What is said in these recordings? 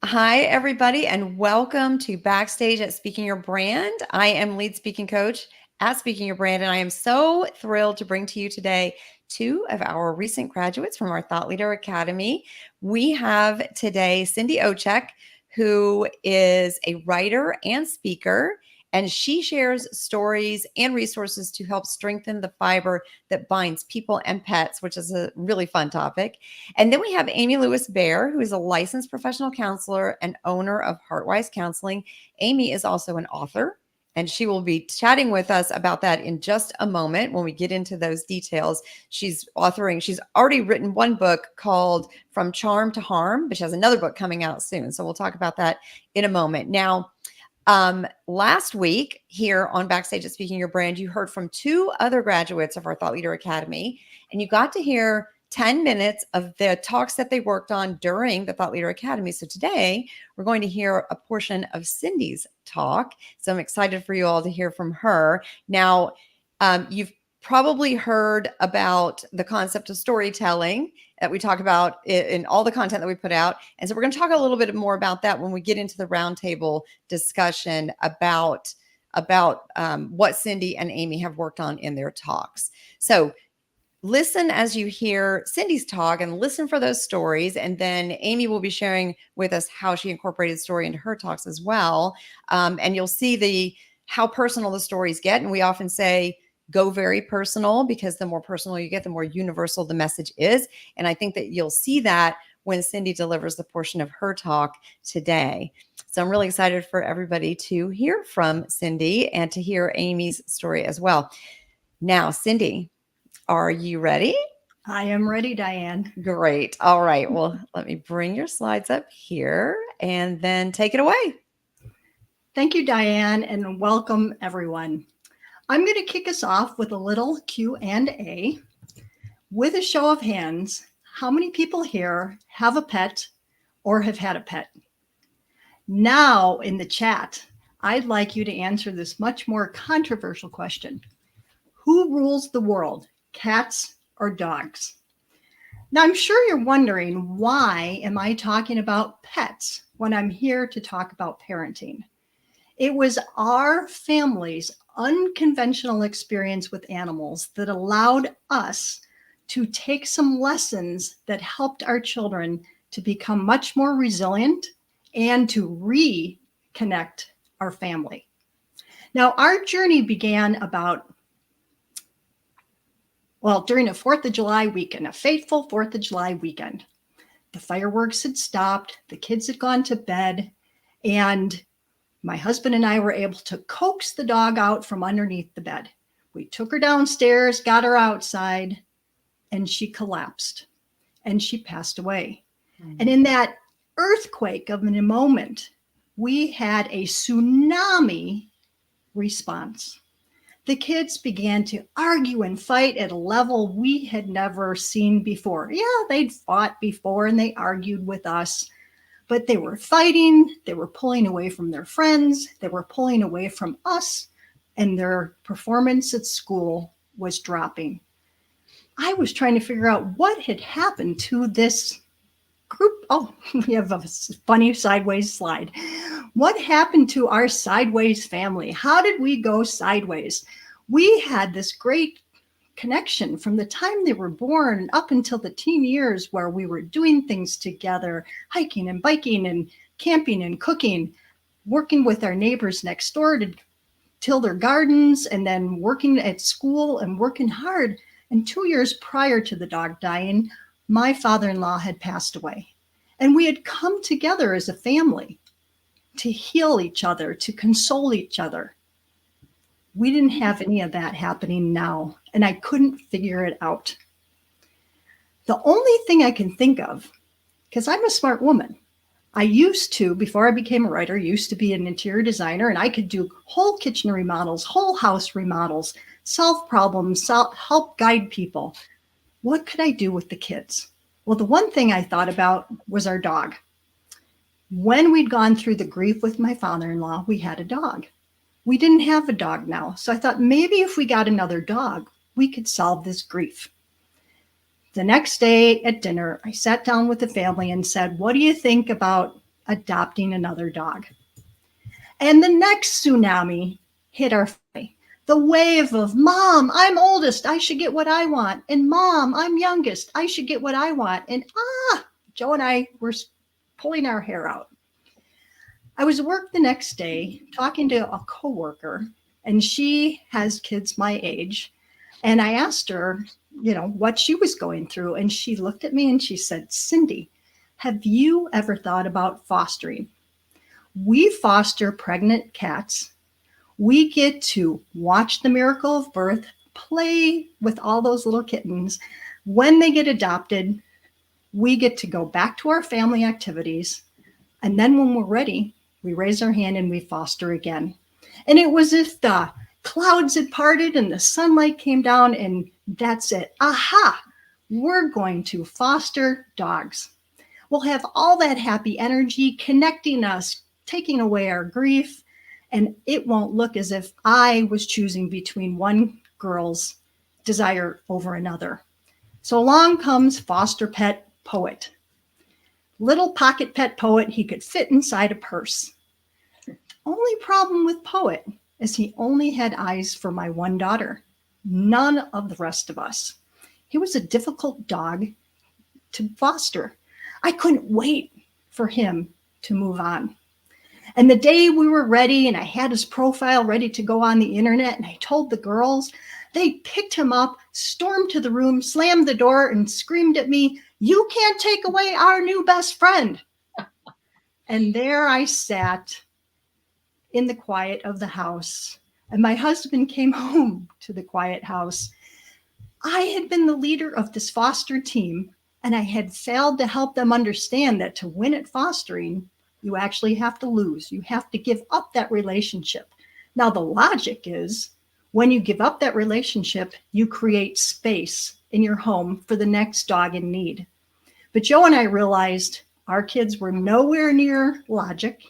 Hi, everybody, and welcome to Backstage at Speaking Your Brand. I am lead speaking coach at Speaking Your Brand, and I am so thrilled to bring to you today two of our recent graduates from our Thought Leader Academy. We have today Cindy Ojczyk, who is a writer and speaker, and she shares stories and resources to help strengthen the fiber that binds people and pets, which is a really fun topic. And then we have Amy Bear, who is a licensed professional counselor and owner of Heartwise Counseling. Amy is also an author, and she will be chatting with us about that in just a moment when we get into those details. She's already written one book called From Charm to Harm, but she has another book coming out soon. So we'll talk about that in a moment. Now, last week here on Backstage at Speaking Your Brand, you heard from two other graduates of our Thought Leader Academy, and you got to hear 10 minutes of the talks that they worked on during the Thought Leader Academy. So today we're going to hear a portion of Cindy's talk. So I'm excited for you all to hear from her. Now, you've probably heard about the concept of storytelling that we talk about in all the content that we put out. And so we're going to talk a little bit more about that when we get into the roundtable discussion about what Cindy and Amy have worked on in their talks. So listen as you hear Cindy's talk and listen for those stories. And then Amy will be sharing with us how she incorporated story into her talks as well. And you'll see how personal the stories get. And we often say, go very personal, because the more personal you get, the more universal the message is. And I think that you'll see that when Cindy delivers the portion of her talk today. So I'm really excited for everybody to hear from Cindy and to hear Amy's story as well. Now, Cindy, are you ready? I am ready, Diane. Great. All right. Well, let me bring your slides up here and then take it away. Thank you, Diane, and welcome everyone. I'm going to kick us off with a little Q&A. With a show of hands, how many people here have a pet or have had a pet? Now in the chat, I'd like you to answer this much more controversial question. Who rules the world, cats or dogs? Now, I'm sure you're wondering, why am I talking about pets when I'm here to talk about parenting? It was our family's unconventional experience with animals that allowed us to take some lessons that helped our children to become much more resilient and to reconnect our family. Now, our journey began during a 4th of July weekend, a fateful 4th of July weekend. The fireworks had stopped, the kids had gone to bed, and my husband and I were able to coax the dog out from underneath the bed. We took her downstairs, got her outside, and she collapsed and she passed away. Mm-hmm. And in that earthquake of a moment, we had a tsunami response. The kids began to argue and fight at a level we had never seen before. Yeah, they'd fought before and they argued with us, but they were fighting, they were pulling away from their friends, they were pulling away from us, and their performance at school was dropping. I was trying to figure out what had happened to this group. Oh, we have a funny sideways slide. What happened to our sideways family? How did we go sideways? We had this great connection from the time they were born up until the teen years, where we were doing things together, hiking and biking and camping and cooking, working with our neighbors next door to till their gardens, and then working at school and working hard. And 2 years prior to the dog dying, my father-in-law had passed away. And we had come together as a family to heal each other, to console each other. We didn't have any of that happening now, and I couldn't figure it out. The only thing I can think of, because I'm a smart woman, I used to, before I became a writer, used to be an interior designer, and I could do whole kitchen remodels, whole house remodels, solve problems, help guide people. What could I do with the kids? Well, the one thing I thought about was our dog. When we'd gone through the grief with my father-in-law, we had a dog. We didn't have a dog now. So I thought, maybe if we got another dog, we could solve this grief. The next day at dinner, I sat down with the family and said, what do you think about adopting another dog. And the next tsunami hit our family. The wave of, Mom, I'm oldest, I should get what I want. And Mom, I'm youngest, I should get what I want. And Joe and I were pulling our hair out. I was at work the next day talking to a coworker, and she has kids my age. And I asked her, what she was going through. And she looked at me and she said, Cindy, have you ever thought about fostering? We foster pregnant cats. We get to watch the miracle of birth, play with all those little kittens. When they get adopted, we get to go back to our family activities. And then when we're ready, we raise our hand and we foster again. And it was as if the clouds had parted and the sunlight came down, and that's it. Aha! We're going to foster dogs. We'll have all that happy energy connecting us, taking away our grief, and it won't look as if I was choosing between one girl's desire over another. So along comes foster pet Poet. Little pocket pet Poet, he could fit inside a purse. Only problem with Poet is he only had eyes for my one daughter, none of the rest of us. He was a difficult dog to foster. I couldn't wait for him to move on. And the day we were ready and I had his profile ready to go on the internet and I told the girls, they picked him up, stormed to the room, slammed the door and screamed at me, "You can't take away our new best friend." And there I sat in the quiet of the house. And my husband came home to the quiet house. I had been the leader of this foster team, and I had failed to help them understand that to win at fostering, you actually have to lose. You have to give up that relationship. Now, the logic is when you give up that relationship, you create space in your home for the next dog in need. But Joe and I realized our kids were nowhere near logic.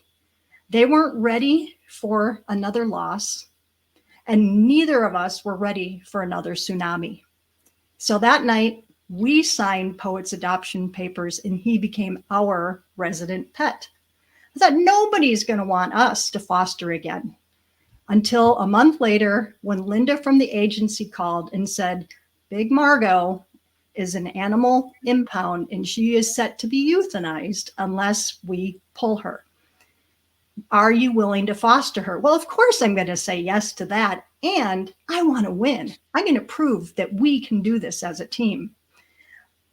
They weren't ready for another loss, and neither of us were ready for another tsunami. So that night, we signed Poet's adoption papers, and he became our resident pet. I thought nobody's going to want us to foster again. Until a month later, when Linda from the agency called and said, Big Margot is an animal impound, and she is set to be euthanized unless we pull her. Are you willing to foster her? Well, of course I'm going to say yes to that. And I want to win. I'm going to prove that we can do this as a team.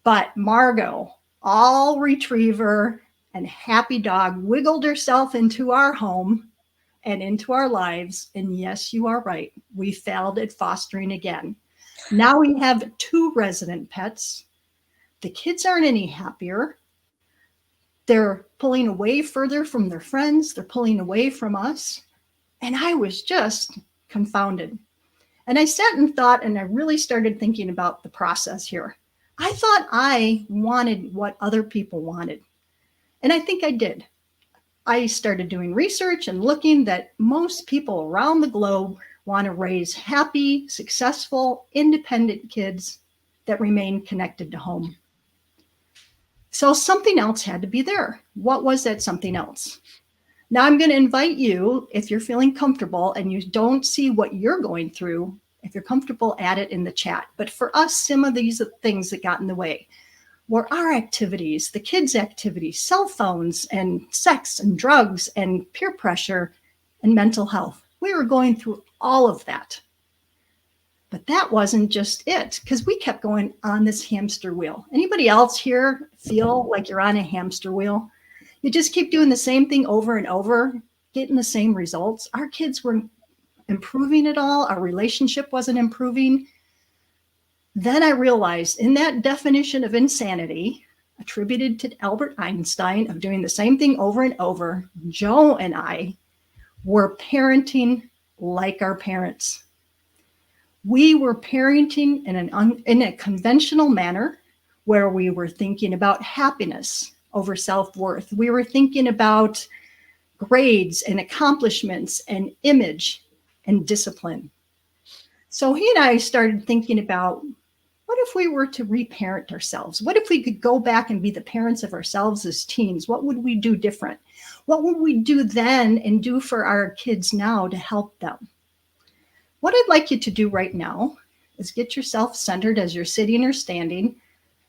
But Margot, all retriever and happy dog, wiggled herself into our home and into our lives. And yes, you are right. We failed at fostering again. Now we have 2 resident pets. The kids aren't any happier. They're pulling away further from their friends. They're pulling away from us. And I was just confounded. And I sat and thought, and I really started thinking about the process here. I thought I wanted what other people wanted. And I think I did. I started doing research and looking that most people around the globe want to raise happy, successful, independent kids that remain connected to home. So something else had to be there. What was that something else? Now I'm going to invite you, if you're feeling comfortable and you don't see what you're going through, if you're comfortable, add it in the chat. But for us, some of these things that got in the way were our activities, the kids' activities, cell phones and sex and drugs and peer pressure and mental health. We were going through all of that. But that wasn't just it, because we kept going on this hamster wheel. Anybody else here feel like you're on a hamster wheel? You just keep doing the same thing over and over, getting the same results. Our kids weren't improving at all. Our relationship wasn't improving. Then I realized in that definition of insanity, attributed to Albert Einstein, of doing the same thing over and over, Joe and I were parenting like our parents. We were parenting in a conventional manner where we were thinking about happiness over self-worth. We were thinking about grades and accomplishments and image and discipline. So he and I started thinking about What if we were to reparent ourselves? What if we could go back and be the parents of ourselves as teens? What would we do different? What would we do then and do for our kids now to help them? What I'd like you to do right now is get yourself centered as you're sitting or standing,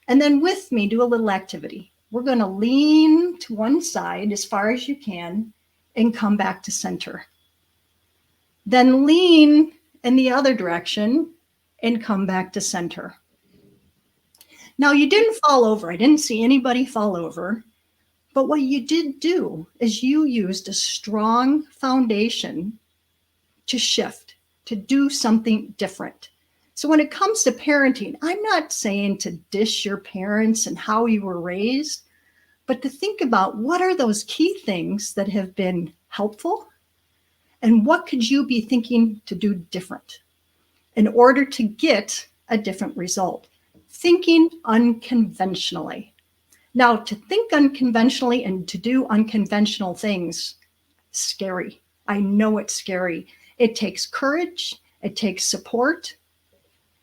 and then with me, do a little activity. We're going to lean to one side as far as you can and come back to center. Then lean in the other direction and come back to center. Now, you didn't fall over. I didn't see anybody fall over. But what you did do is you used a strong foundation to shift, to do something different. So when it comes to parenting, I'm not saying to dish your parents and how you were raised, but to think about what are those key things that have been helpful and what could you be thinking to do different in order to get a different result. Thinking unconventionally. Now, to think unconventionally and to do unconventional things, scary. I know it's scary. It takes courage. It takes support.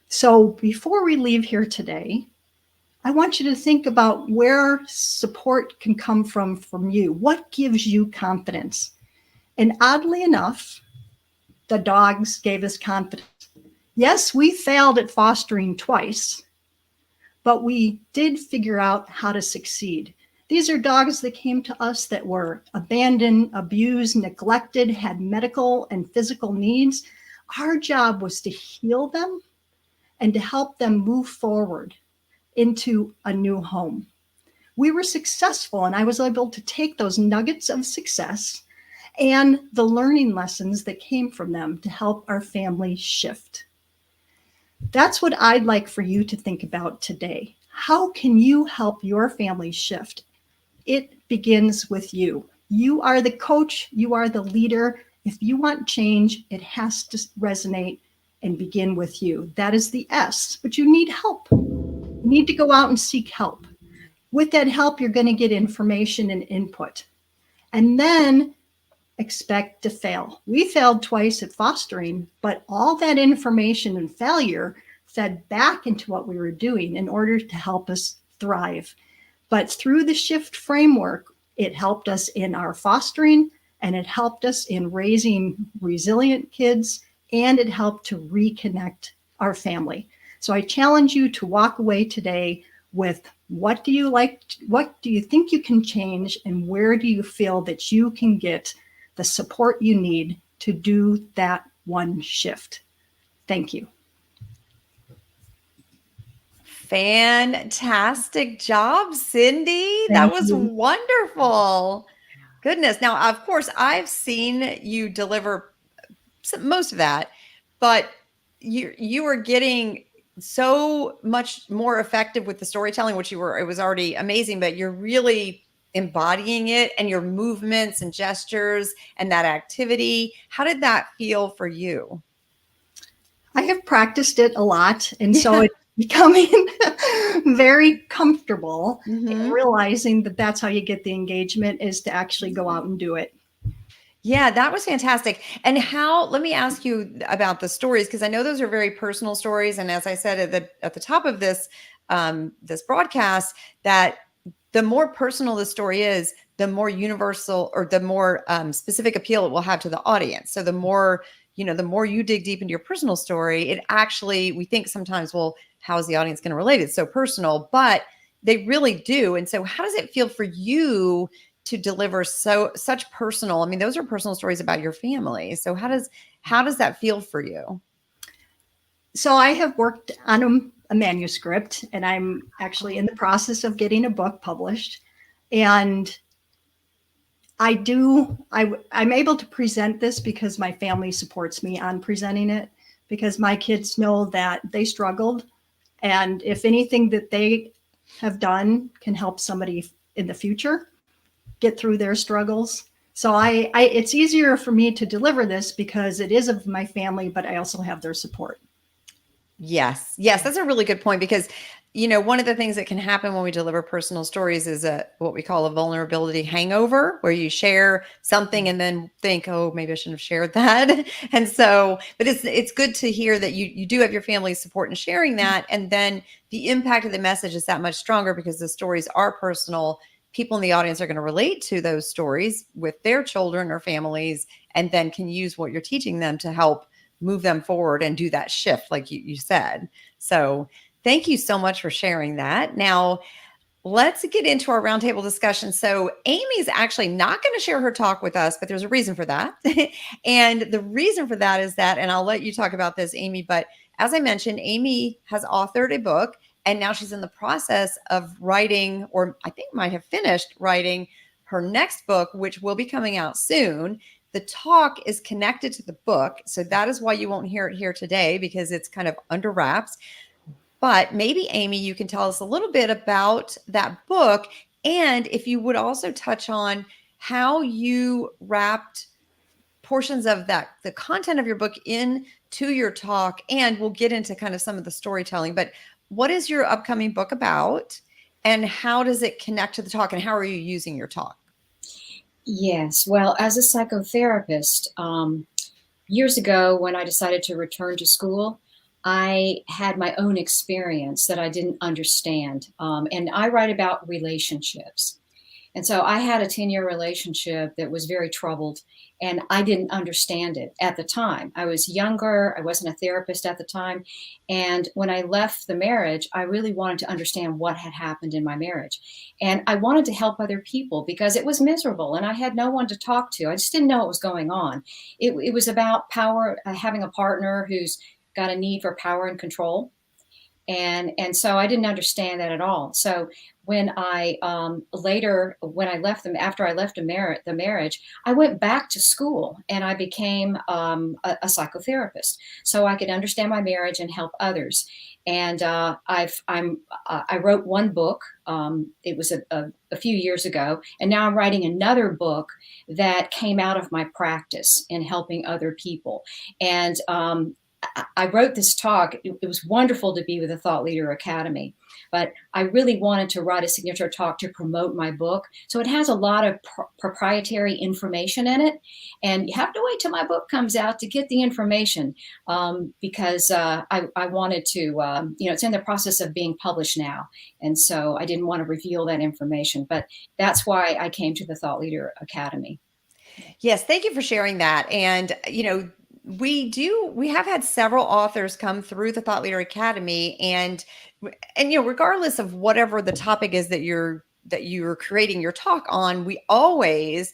So before we leave here today, I want you to think about where support can come from you. What gives you confidence? And oddly enough, the dogs gave us confidence. Yes, we failed at fostering twice, but we did figure out how to succeed. These are dogs that came to us that were abandoned, abused, neglected, had medical and physical needs. Our job was to heal them and to help them move forward into a new home. We were successful, and I was able to take those nuggets of success and the learning lessons that came from them to help our family shift. That's what I'd like for you to think about today. How can you help your family shift? It begins with you. You are the coach. You are the leader. If you want change, it has to resonate and begin with you. That is the S, but you need help. You need to go out and seek help. With that help, you're going to get information and input. And then expect to fail. We failed twice at fostering, but all that information and failure fed back into what we were doing in order to help us thrive. But through the shift framework, it helped us in our fostering, and it helped us in raising resilient kids, and it helped to reconnect our family. So I challenge you to walk away today with what do you like, what do you think you can change, and where do you feel that you can get the support you need to do that one shift. Thank you. Fantastic job, Cindy. That was wonderful. Goodness. Now, of course, I've seen you deliver most of that, but you were getting so much more effective with the storytelling, which it was already amazing, but you're really embodying it and your movements and gestures and that activity. How did that feel for you? I have practiced it a lot. And so it's becoming very comfortable in realizing that that's how you get the engagement, is to actually go out and do it. Yeah, that was fantastic. And let me ask you about the stories, because I know those are very personal stories. And as I said at the top of this broadcast, that the more personal the story is, the more universal or the more specific appeal it will have to the audience. So the more you dig deep into your personal story, it actually, we think sometimes, well, how is the audience going to relate? It's so personal, but they really do. And so how does it feel for you to deliver such personal, I mean, those are personal stories about your family. So how does that feel for you? So I have worked on a manuscript, and I'm actually in the process of getting a book published. And I'm able to present this because my family supports me on presenting it, because my kids know that they struggled. And if anything that they have done can help somebody in the future get through their struggles. So it's easier for me to deliver this because it is of my family, but I also have their support. Yes. That's a really good point, because one of the things that can happen when we deliver personal stories is what we call a vulnerability hangover, where you share something and then think, oh, maybe I shouldn't have shared that. And so, but it's good to hear that you do have your family's support in sharing that. And then the impact of the message is that much stronger because the stories are personal. People in the audience are going to relate to those stories with their children or families, and then can use what you're teaching them to help move them forward and do that shift, like you said. So thank you so much for sharing that. Now, let's get into our roundtable discussion. So, Amy's actually not going to share her talk with us, but there's a reason for that. And the reason for that is that, and I'll let you talk about this, Amy, but as I mentioned, Amy has authored a book and now she's in the process of writing, or I think might have finished writing her next book, which will be coming out soon. The talk is connected to the book. So that is why you won't hear it here today, because it's kind of under wraps. But maybe, Amy, you can tell us a little bit about that book. And if you would also touch on how you wrapped portions of the content of your book into your talk. And we'll get into kind of some of the storytelling. But what is your upcoming book about? And how does it connect to the talk? And how are you using your talk? Yes. Well, as a psychotherapist, years ago when I decided to return to school, I had my own experience that I didn't understand. And I write about relationships. And so I had a 10-year relationship that was very troubled, and I didn't understand it at the time. I was younger, I wasn't a therapist at the time. And when I left the marriage, I really wanted to understand what had happened in my marriage. And I wanted to help other people because it was miserable and I had no one to talk to. I just didn't know what was going on. It was about power, having a partner who's got a need for power and control. And so I didn't understand that at all. So when I when I left them, after I left the marriage, I went back to school and I became a psychotherapist, so I could understand my marriage and help others. And I wrote one book. It was a few years ago, and now I'm writing another book that came out of my practice in helping other people. And I wrote this talk. It was wonderful to be with the Thought Leader Academy, but I really wanted to write a signature talk to promote my book. So it has a lot of proprietary information in it, and you have to wait till my book comes out to get the information, because I wanted to, it's in the process of being published now, and so I didn't want to reveal that information, but that's why I came to the Thought Leader Academy. Yes, thank you for sharing that. And, we have had several authors come through the Thought Leader Academy, and regardless of whatever the topic is that you're creating your talk on, we always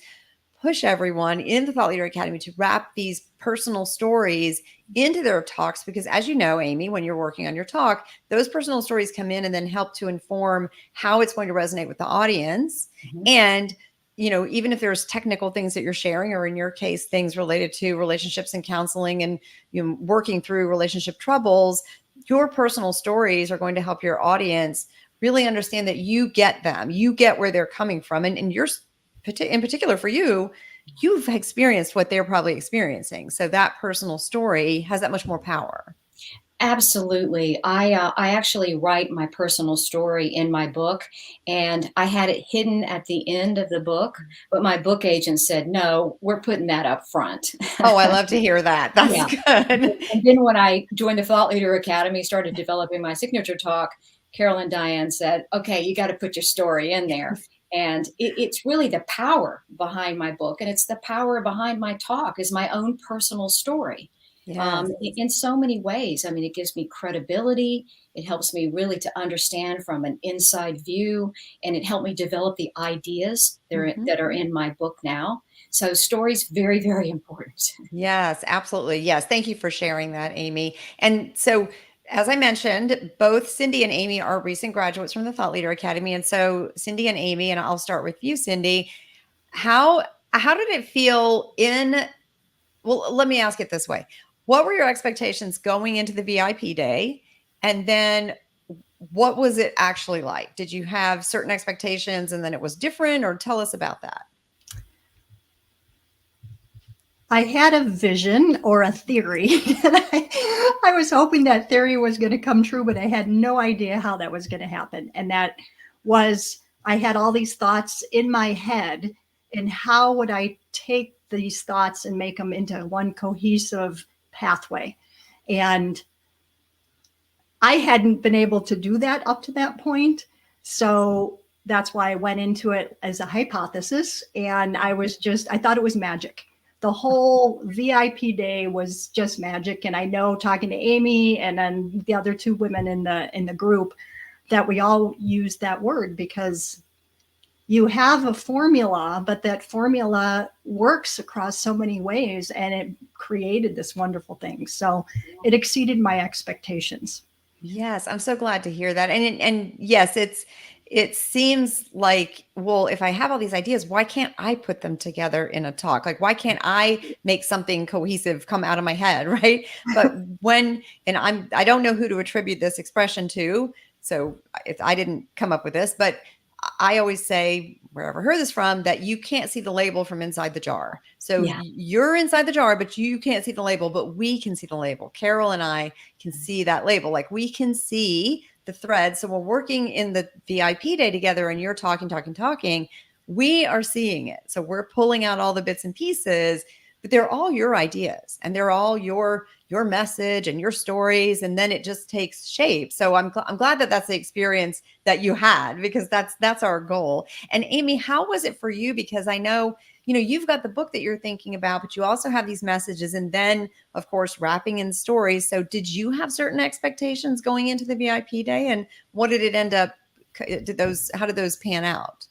push everyone in the Thought Leader Academy to wrap these personal stories into their talks, because as you know, Amy, when you're working on your talk, those personal stories come in and then help to inform how it's going to resonate with the audience. Mm-hmm. And even if there's technical things that you're sharing, or in your case, things related to relationships and counseling and working through relationship troubles, your personal stories are going to help your audience really understand that you get them, you get where they're coming from. And you're, in particular for you, you've experienced what they're probably experiencing. So that personal story has that much more power. Absolutely. I actually write my personal story in my book, and I had it hidden at the end of the book, but my book agent said, no, we're putting that up front. Oh, I love to hear that. That's good. And then when I joined the Thought Leader Academy, started developing my signature talk, Carol and Diane said, okay, you got to put your story in there. And it's really the power behind my book, and it's the power behind my talk is my own personal story. Yes. In so many ways. I mean, it gives me credibility. It helps me really to understand from an inside view, and it helped me develop the ideas that are in my book now. So story's very, very important. Yes, absolutely. Yes. Thank you for sharing that, Amy. And so, as I mentioned, both Cindy and Amy are recent graduates from the Thought Leader Academy. And so Cindy and Amy, and I'll start with you, Cindy, how did it feel well, let me ask it this way. What were your expectations going into the VIP day? And then what was it actually like? Did you have certain expectations and then it was different, or tell us about that? I had a vision or a theory, and I was hoping that theory was going to come true, but I had no idea how that was going to happen. And that was, I had all these thoughts in my head, and how would I take these thoughts and make them into one cohesive pathway? And I hadn't been able to do that up to that point. So that's why I went into it as a hypothesis. And I thought it was magic. The whole VIP day was just magic. And I know, talking to Amy and then the other two women in the group, that we all use that word, because you have a formula, but that formula works across so many ways, and it created this wonderful thing. So it exceeded my expectations. Yes, I'm so glad to hear that. And yes, it seems like, well, if I have all these ideas, why can't I put them together in a talk? Like, why can't I make something cohesive come out of my head, right? But I don't know who to attribute this expression to, so if I didn't come up with this, but I always say, wherever I heard this from, that you can't see the label from inside the jar. So Yeah. you're inside the jar, but you can't see the label, but we can see the label. Carol and I can see that label. Like, we can see the thread. So we're working in the VIP day together, and you're talking, we are seeing it. So we're pulling out all the bits and pieces, but they're all your ideas, and they're all your message and your stories, and then it just takes shape. So I'm glad that that's the experience that you had, because that's our goal. And Amy, how was it for you? Because I know, you've got the book that you're thinking about, but you also have these messages, and then of course wrapping in stories. So did you have certain expectations going into the VIP day, and what did it end up? How did those pan out?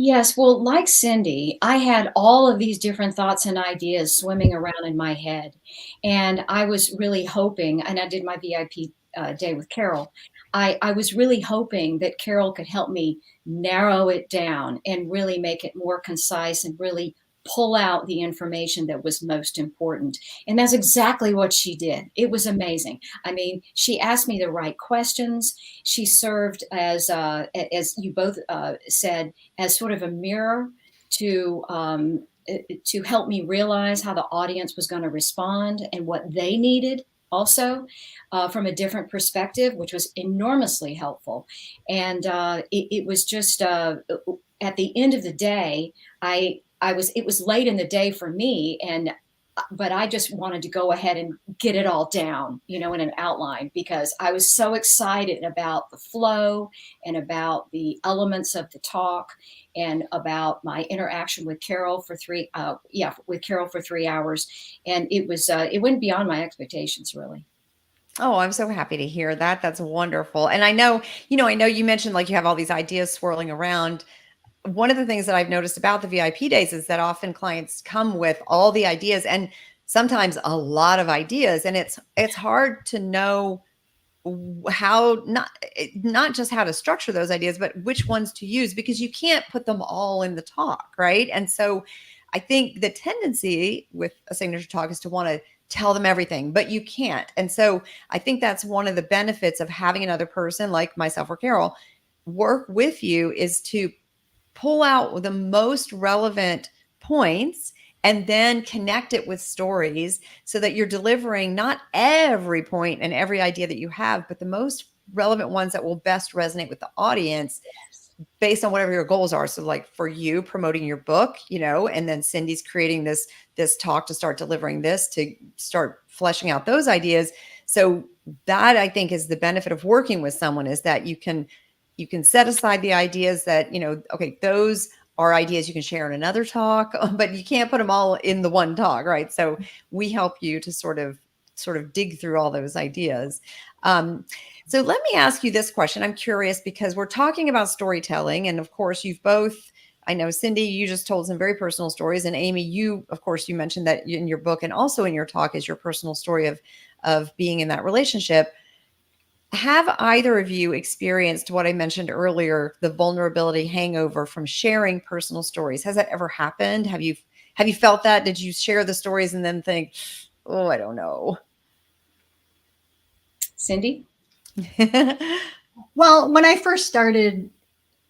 Yes, well, like Cindy, I had all of these different thoughts and ideas swimming around in my head. And I was really hoping, and I did my VIP day with Carol. I was really hoping that Carol could help me narrow it down and really make it more concise and really pull out the information that was most important. And that's exactly what she did. It was amazing. I mean, she asked me the right questions. She served as you both said, as sort of a mirror to help me realize how the audience was going to respond and what they needed also, from a different perspective, which was enormously helpful. And it was just at the end of the day, it was late in the day for me, but I just wanted to go ahead and get it all down, in an outline, because I was so excited about the flow and about the elements of the talk and about my interaction with Carol for 3 hours. And it went beyond my expectations, really. Oh, I'm so happy to hear that. That's wonderful. And I know you mentioned, like, you have all these ideas swirling around. One of the things that I've noticed about the VIP days is that often clients come with all the ideas, and sometimes a lot of ideas, and it's hard to know how, not just how to structure those ideas, but which ones to use, because you can't put them all in the talk, right? And so I think the tendency with a signature talk is to want to tell them everything, but you can't. And so I think that's one of the benefits of having another person like myself or Carol work with you, is to pull out the most relevant points and then connect it with stories, so that you're delivering not every point and every idea that you have, but the most relevant ones that will best resonate with the audience based on whatever your goals are. So, like, for you, promoting your book, and then Cindy's creating this talk to start delivering this, to start fleshing out those ideas. So that, I think, is the benefit of working with someone, is that you can set aside the ideas that, okay, those are ideas you can share in another talk, but you can't put them all in the one talk, right? So we help you to sort of dig through all those ideas. So let me ask you this question. I'm curious, because we're talking about storytelling, and of course you've both, I know, Cindy, you just told some very personal stories, and Amy, you mentioned that in your book and also in your talk is your personal story of being in that relationship. Have either of you experienced what I mentioned earlier, the vulnerability hangover from sharing personal stories? Has that ever happened? Have you felt that? Did you share the stories and then think, oh, I don't know? Cindy? Well, when I first started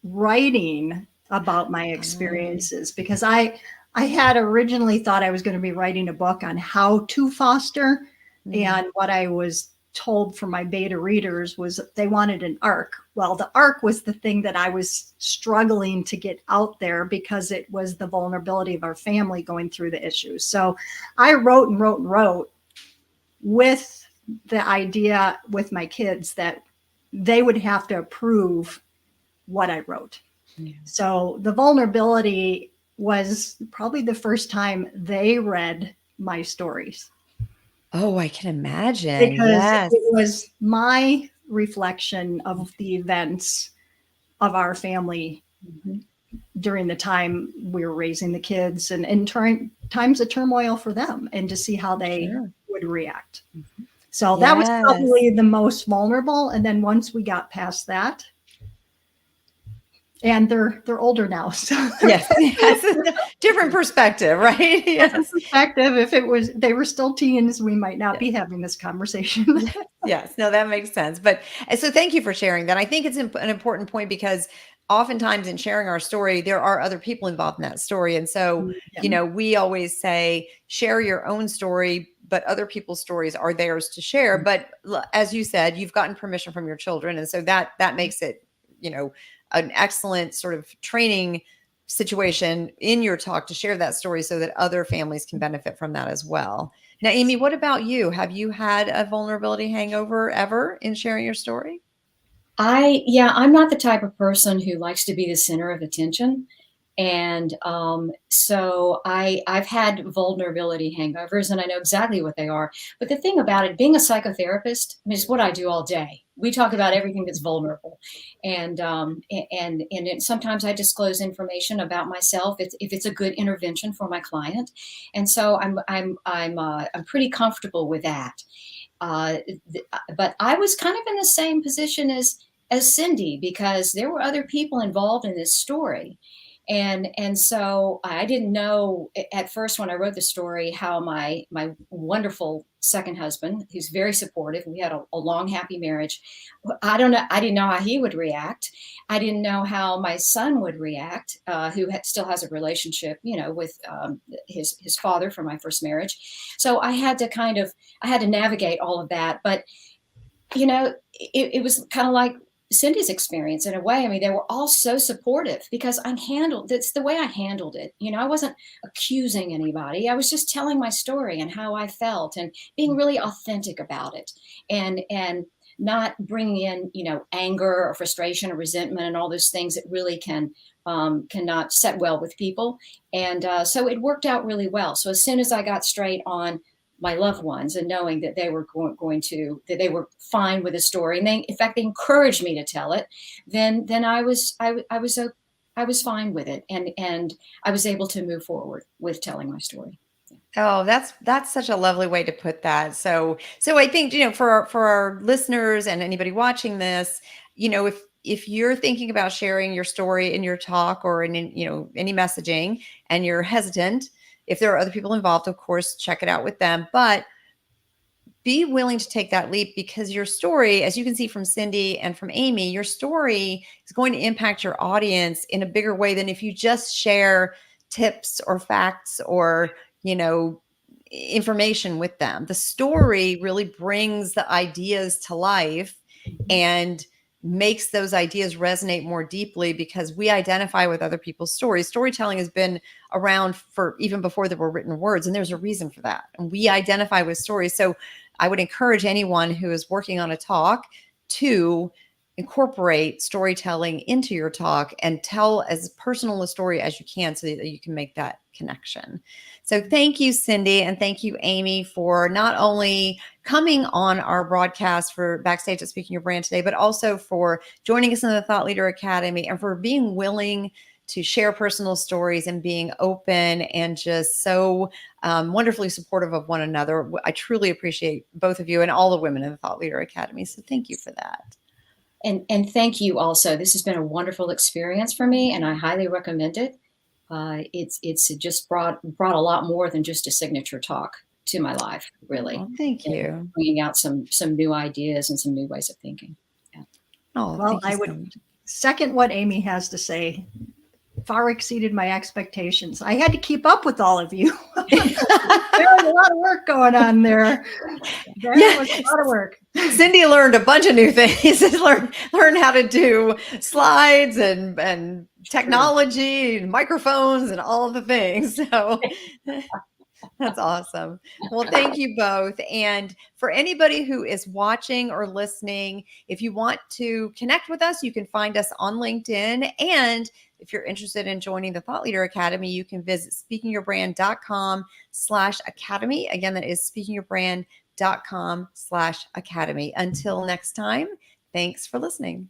writing about my experiences, because I had originally thought I was going to be writing a book on how to foster. And what I was told from my beta readers was they wanted an arc. Well, the arc was the thing that I was struggling to get out there because it was the vulnerability of our family going through the issues. So I wrote and wrote and wrote with the idea with my kids that they would have to approve what I wrote. Yeah. So the vulnerability was probably the first time they read my stories. Oh, I can imagine. Because yes. it was my reflection of the events of our family during the time we were raising the kids and times of turmoil for them, and to see how they would react. So that was probably the most vulnerable. And then once we got past that, and they're older now, so yes, different perspective, right? Yes. Perspective. If they were still teens, we might not be having this conversation. Yes, no, that makes sense. But so thank you for sharing that. I think it's an important point, because oftentimes in sharing our story, there are other people involved in that story. And so, we always say, share your own story, but other people's stories are theirs to share. But as you said, you've gotten permission from your children. And so that makes it, an excellent sort of training situation in your talk to share that story so that other families can benefit from that as well. Now, Amy, what about you? Have you had a vulnerability hangover ever in sharing your story? I'm not the type of person who likes to be the center of attention. And so I've had vulnerability hangovers, and I know exactly what they are. But the thing about it, being a psychotherapist, is what I do all day. We talk about everything that's vulnerable, and sometimes I disclose information about myself if it's a good intervention for my client, and so I'm pretty comfortable with that. But I was kind of in the same position as Cindy, because there were other people involved in this story. And so I didn't know at first when I wrote the story how my wonderful second husband, who's very supportive, we had a long, happy marriage. I didn't know how he would react. I didn't know how my son would react, who still has a relationship, with his father from my first marriage. So I had to navigate all of that. But, it was kind of like Cindy's experience in a way. I mean, they were all so supportive because that's the way I handled it. I wasn't accusing anybody. I was just telling my story and how I felt and being really authentic about it, and not bringing in, anger or frustration or resentment and all those things that really cannot set well with people. And so it worked out really well. So as soon as I got straight on my loved ones and knowing that they were that they were fine with the story, and in fact, they encouraged me to tell it, then I was fine with it. And I was able to move forward with telling my story. Oh, that's such a lovely way to put that. So I think, for our listeners and anybody watching this, if you're thinking about sharing your story in your talk or in, any messaging, and you're hesitant, if there are other people involved, of course, check it out with them, but be willing to take that leap, because your story, as you can see from Cindy and from Amy, your story is going to impact your audience in a bigger way than if you just share tips or facts or, information with them. The story really brings the ideas to life and makes those ideas resonate more deeply, because we identify with other people's stories. Storytelling has been around for even before there were written words, and there's a reason for that. And we identify with stories. So I would encourage anyone who is working on a talk to incorporate storytelling into your talk and tell as personal a story as you can, so that you can make that connection. So thank you, Cindy, and thank you, Amy, for not only coming on our broadcast for Backstage at Speaking Your Brand today, but also for joining us in the Thought Leader Academy, and for being willing to share personal stories and being open and just so wonderfully supportive of one another. I truly appreciate both of you and all the women in the Thought Leader Academy. So thank you for that. And thank you also. This has been a wonderful experience for me, and I highly recommend it. It's just brought a lot more than just a signature talk to my life, really. Oh, thank you. And bringing out some new ideas and some new ways of thinking. Yeah. Oh, well, I would second what Amy has to say. far exceeded my expectations. I had to keep up with all of you. There was a lot of work going on there. There was a lot of work. Cindy learned a bunch of new things. learned how to do slides and technology and microphones and all of the things. So that's awesome. Well, thank you both. And for anybody who is watching or listening, if you want to connect with us, you can find us on LinkedIn. And if you're interested in joining the Thought Leader Academy, you can visit speakingyourbrand.com/academy. Again, that is speakingyourbrand.com/academy. Until next time, thanks for listening.